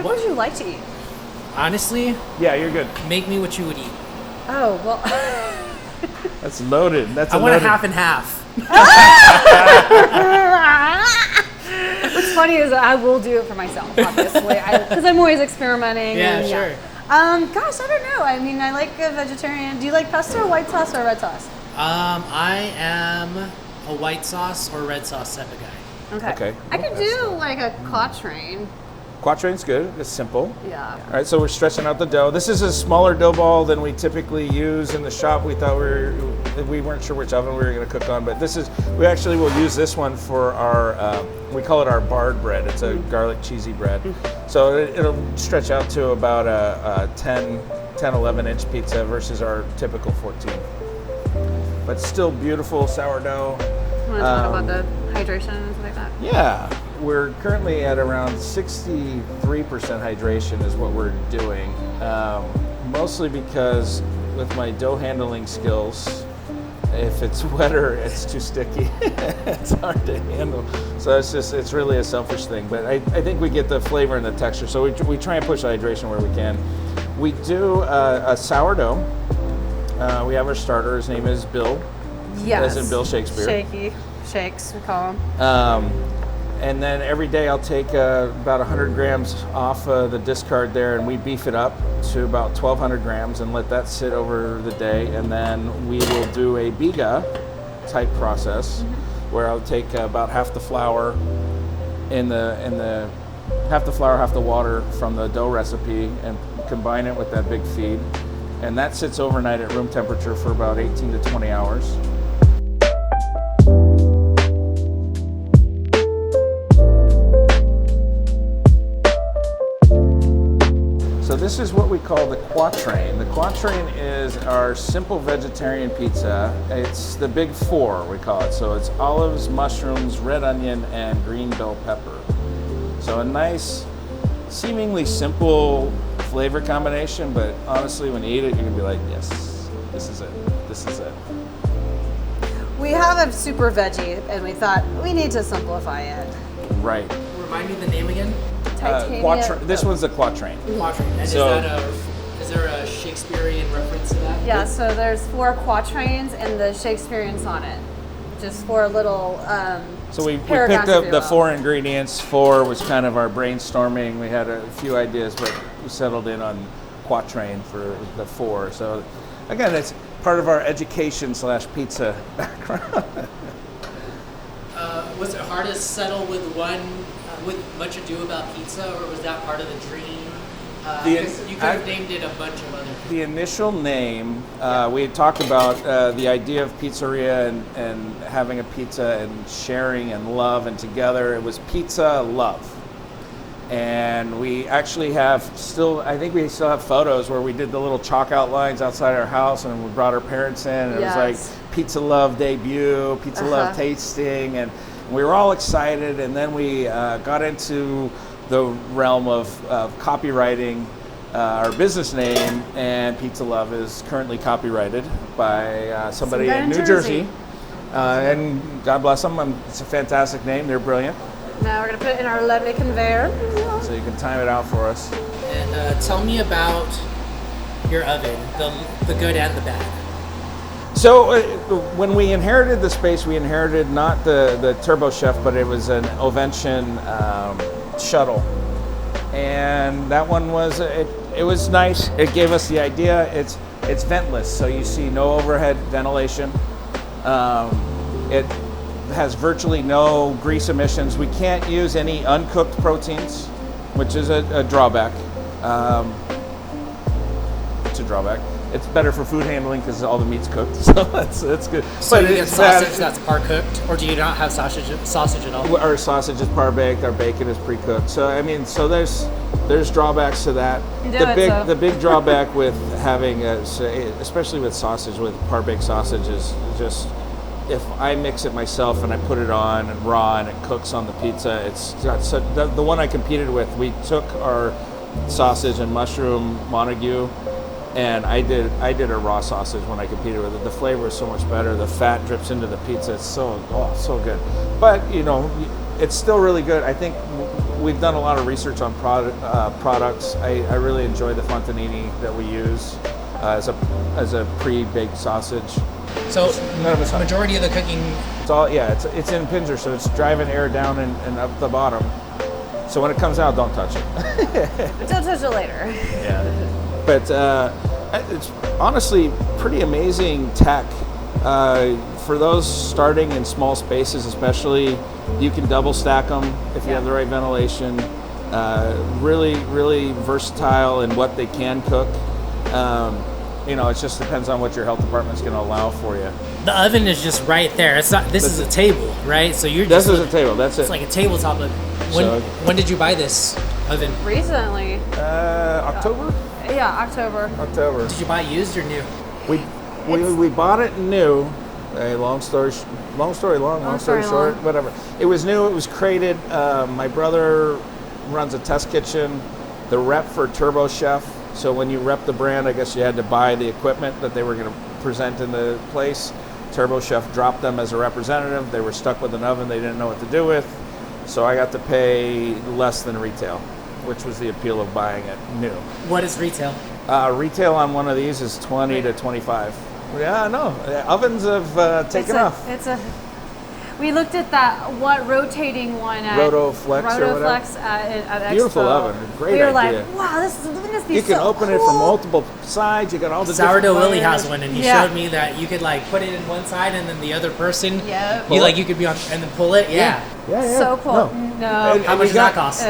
what would you like to eat? Honestly, Yeah, you're good. make me what you would eat. Oh, well. That's loaded. I want a half and half. What's funny is I will do it for myself, obviously, because I'm always experimenting. Yeah, and, sure. Gosh, I don't know. I mean, I like a vegetarian. Do you like pesto, white sauce, or red sauce? I am a white sauce or red sauce type of guy. Okay. I could do like a quatrain. Quatrain's good. It's simple. Yeah. All right, so we're stretching out the dough. This is a smaller dough ball than we typically use in the shop. We thought we weren't sure which oven we were going to cook on, but we actually will use this one for our, we call it our barred bread. It's a garlic cheesy bread. So it'll stretch out to about a 10, 11 inch pizza versus our typical 14. But still beautiful sourdough. Want to talk about the hydration and stuff like that? Yeah. We're currently at around 63% hydration is what we're doing. Mostly because with my dough handling skills, if it's wetter, it's too sticky. It's hard to handle. So it's really a selfish thing. But I think we get the flavor and the texture. So we try and push hydration where we can. We do a sourdough. We have our starter. His name is Bill. Yes. As in Bill Shakespeare. Shaky. Shakes, we call them. And then every day I'll take about 100 grams off the discard there, and we beef it up to about 1,200 grams and let that sit over the day. And then we will do a biga type process where I'll take about half the flour half the flour, half the water from the dough recipe and combine it with that big feed. And that sits overnight at room temperature for about 18 to 20 hours. So this is what we call the quatrain. The quatrain is our simple vegetarian pizza. It's the big four, we call it. So it's olives, mushrooms, red onion, and green bell pepper. So a nice, seemingly simple flavor combination, but honestly, when you eat it, you're gonna be like, yes, this is it, this is it. We have a super veggie, and we thought we need to simplify it. Right. Remind me the name again. This one's the quatrain. Quatrain. And So- is there a Shakespearean reference to that? Yeah, so there's 4 quatrains and the Shakespearean sonnet. Just 4 little So we picked paragraphs, up if you the will. 4 ingredients. 4 was kind of our brainstorming. We had a few ideas, but we settled in on quatrain for the 4. So again, it's part of our education / pizza background. Was it hard to settle with one, with Much Ado About Pizza, or was that part of the dream? Because you could have named it a bunch of other things. The initial name, we had talked about the idea of pizzeria and having a pizza and sharing and love and together. It was pizza love. And we actually I think we still have photos where we did the little chalk outlines outside our house and we brought our parents in. And It was like pizza love debut, pizza love tasting, and we were all excited. And then we got into the realm of copywriting our business name, and Pizza Love is currently copyrighted by somebody in New Jersey. And God bless them. It's a fantastic name. They're brilliant. Now we're going to put it in our lovely conveyor. So you can time it out for us. And tell me about your oven, the good and the bad. So when we inherited the space, we inherited not the Turbo Chef, but it was an Ovention shuttle. And that one was, it was nice. It gave us the idea. It's ventless, so you see no overhead ventilation. It has virtually no grease emissions. We can't use any uncooked proteins, which is a drawback. It's a drawback. It's better for food handling because all the meat's cooked, so that's good. So you get sausage that's par cooked, or do you not have sausage at all? Our sausage is par baked. Our bacon is pre-cooked. So I mean, so there's drawbacks to that. The big drawback with having, especially with sausage, with par baked sausage, is just if I mix it myself and I put it on and raw and it cooks on the pizza, it's got the one I competed with. We took our sausage and mushroom Montague. And I did a raw sausage when I competed with it. The flavor is so much better. The fat drips into the pizza. It's so good. But it's still really good. I think we've done a lot of research on products. I really enjoy the fontanini that we use as a pre-baked sausage. So majority of the cooking. It's all it's in Pinger, so it's driving air down and up the bottom. So when it comes out, don't touch it. Don't touch it later. Yeah. But it's honestly pretty amazing tech. For those starting in small spaces especially, you can double stack them if you have the right ventilation. Really, really versatile in what they can cook. It just depends on what your health department's going to allow for you. The oven is just right there. It's not. This is a table, right? So you're. This is a table. That's it. It's like a tabletop oven. When did you buy this oven? Recently. October. Yeah, October. Did you buy it used or new? We bought it new. Long story short, whatever. It was new. It was crated. My brother runs a test kitchen. The rep for Turbo Chef. So when you rep the brand, I guess you had to buy the equipment that they were going to present in the place. Turbo Chef dropped them as a representative. They were stuck with an oven they didn't know what to do with. So I got to pay less than retail, which was the appeal of buying it new. What is retail? Retail on one of these is 20 to 25. Yeah, no, ovens have taken off. We looked at that rotating one at Rotoflex at Expo. Beautiful oven, great idea. We were like, wow, this is You can open it from multiple sides. You got all the Sourdough Willie has one, and he showed me that you could like put it in one side, and then the other person, you could be on and then pull it. Yeah. So cool. No. How much does that cost?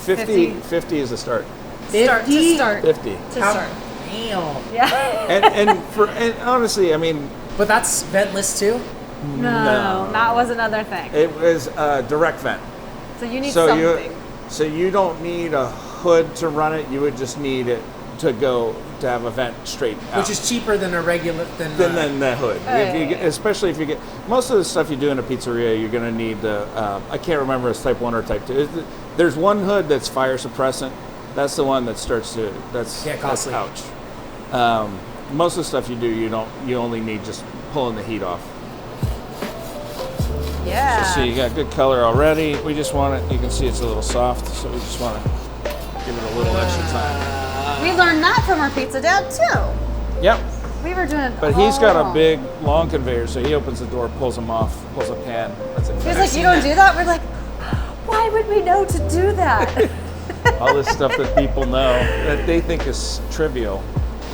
50 is the start. 50? To start. 50. To start. Damn. Yeah. and honestly, I mean. But that's ventless too. No, that was another thing. It was direct vent. So you need something. So you don't need a hood to run it. You would just need it to have a vent straight out. Which is cheaper than a regular than the hood. Especially if you get most of the stuff you do in a pizzeria, you're going to need the. I can't remember if it's type 1 or type 2. There's one hood that's fire suppressant. That's the one that starts to. That's costly. Ouch. Most of the stuff you do, you only need just pulling the heat off. Yeah. So you got good color already. We just want it. You can see it's a little soft, so we just want to give it a little extra time. We learned that from our pizza dad too. Yep. We were doing it. But he's got a big, long conveyor, so he opens the door, pulls them off, pulls a pan. That's it. He's like, you don't do that? We're like, why would we know to do that? All this stuff that people know that they think is trivial.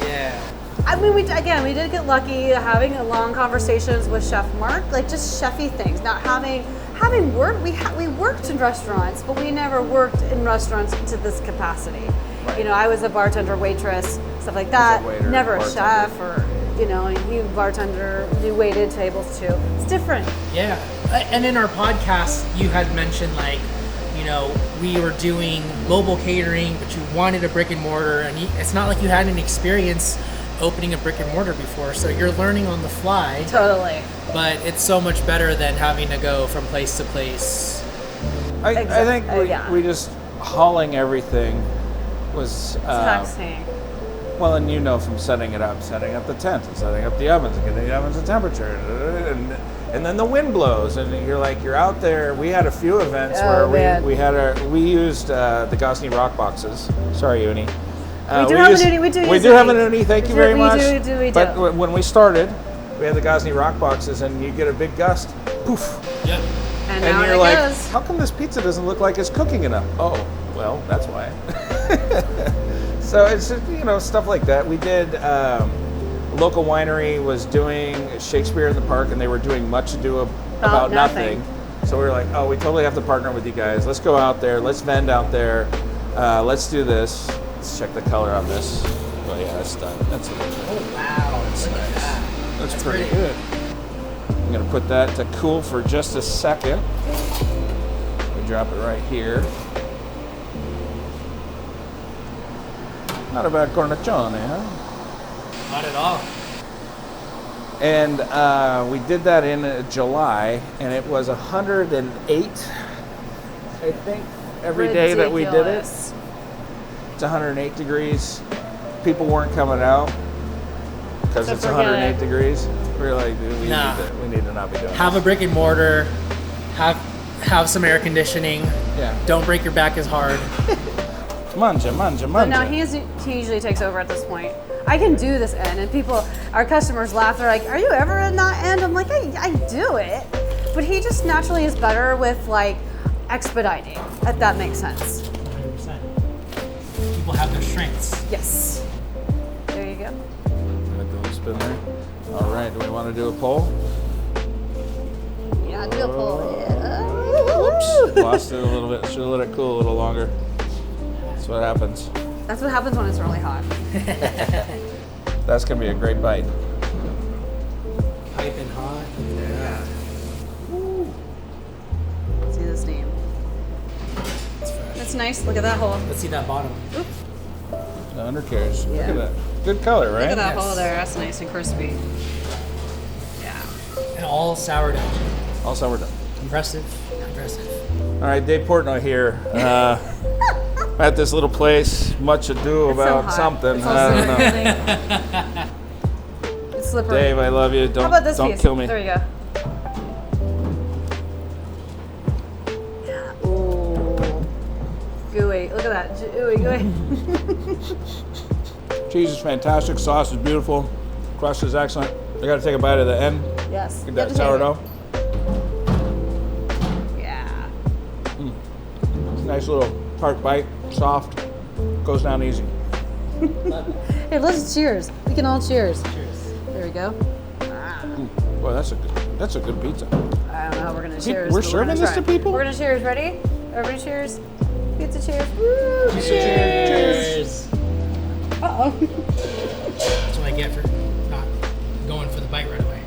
Yeah. I mean, we did get lucky having long conversations with Chef Mark, like just chefy things. Not having worked, we worked in restaurants, but we never worked in restaurants to this capacity. Right. I was a bartender, waitress, stuff like that. Never a chef, or you bartender, you waited tables too. It's different. Yeah, and in our podcast, you had mentioned we were doing mobile catering, but you wanted a brick and mortar, and it's not like you had an experience opening a brick and mortar before, so you're learning on the fly. Totally. But it's so much better than having to go from place to place. I think we just hauling everything was taxing. Well, and from setting up the tent and setting up the ovens and getting the ovens to temperature, and then the wind blows and you're out there. We had a few events where we used the Gosney rock boxes. Sorry, Ooni. We do have an Ooni. We do have an Ooni. Thank you very much. We do. But when we started, we had the Gosney rock boxes, and you get a big gust, poof. Yep. And you're like, how come this pizza doesn't look like it's cooking enough? Oh, well, that's why. So it's just, stuff like that. We did. Local winery was doing Shakespeare in the Park, and they were doing Much Ado About Nothing. So we were like, oh, we totally have to partner with you guys. Let's go out there. Let's vend out there. Let's do this. Let's check the color on this. Oh yeah, that's done. That's it. Oh wow, that's nice. That's pretty good. I'm gonna put that to cool for just a second. We drop it right here. Not a bad cornicione, huh? Not at all. And we did that in July, and it was 108, I think, every day that we did it. It's 108 degrees. People weren't coming out because it's 108 degrees. We were like, dude, we need to not be doing Have this. A brick and mortar, have some air conditioning, Yeah. Don't break your back as hard. Manja. But no, he usually takes over at this point. I can do this end, and our customers laugh. They're like, "Are you ever in that end?" I'm like, I do it, but he just naturally is better with like expediting, if that makes sense. 100%. People have their strengths. Yes. There you go. Let the little spin there. All right. Do we want to do a poll? Yeah, do a pull. Yeah. Whoops. Lost it a little bit. Should have let it cool a little longer. That's what happens. That's what happens when it's really hot. That's gonna be a great bite. Piping hot. Yeah. See the steam. It's fresh. That's nice. Look at that hole. Let's see that bottom. The undercarriage. Look Yeah. at that. Good color, right? Look at that Yes. hole there. That's nice and crispy. Yeah. And all sourdough. Also, we're done. Impressive. All right, Dave Portnoy here. At this little place, much ado It's so about hot. something. It's I don't know. know. It's slippery. Dave, I love you. How Don't about this don't piece? kill me. There you go. Ooh. Gooey. Look at that. Gooey. Cheese is fantastic. Sauce is beautiful. Crust is excellent. I got to take a bite of the end. Yes. Get You have that to take it. sourdough. Yeah. Nice little tart bite. Soft. Goes down easy. Hey, let's cheers. We can all cheers. Cheers. There we go. Boy, that's a good pizza. I don't know how we're gonna cheers. we're but serving gonna this try. to people? We're gonna cheers. Ready? Everybody cheers. Pizza cheers. Woo! Cheers. Uh-oh. That's what I get for not going for the bite right away.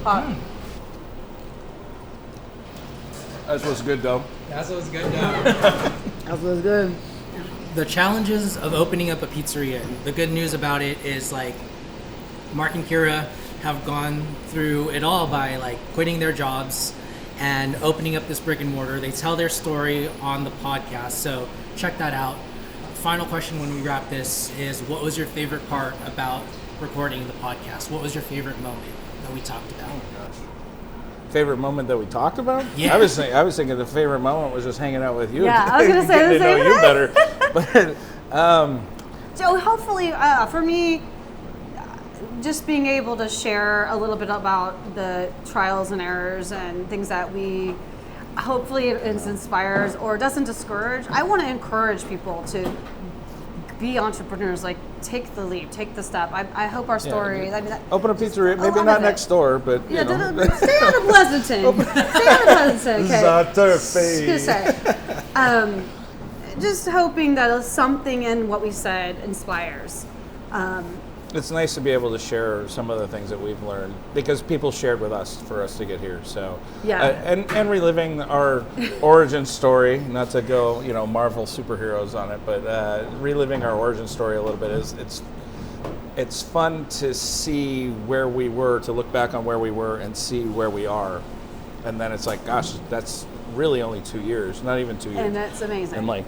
Hot. That's what's good though. That's what's good now. That was good. The challenges of opening up a pizzeria. The good news about it is like Mark and Kira have gone through it all by like quitting their jobs and opening up this brick and mortar. They tell their story on the podcast, so check that out. Final question when we wrap this is, what was your favorite part about recording the podcast? What was your favorite moment that we talked about? Favorite moment that we talked about? Yeah. I was thinking the favorite moment was just hanging out with you. Yeah, I was gonna say the Getting to same know you thing. better. So hopefully, for me, just being able to share a little bit about the trials and errors and things that we, hopefully it inspires or doesn't discourage. I want to encourage people to be entrepreneurs, like take the leap, take the step. I hope our story, I mean, Open a pizzeria, maybe lot not of it. next door, but Yeah, you know. stay out of Pleasanton. Stay out of Pleasanton, okay? Zatterfee. Just say. Just hoping that something in what we said inspires. It's nice to be able to share some of the things that we've learned because people shared with us for us to get here. So Yeah. and reliving our origin story, not to go Marvel superheroes on it, but reliving our origin story a little bit it's fun to see where we were, to look back on where we were and see where we are, and then it's like, gosh, that's really only 2 years, not even 2 years. And that's amazing. And like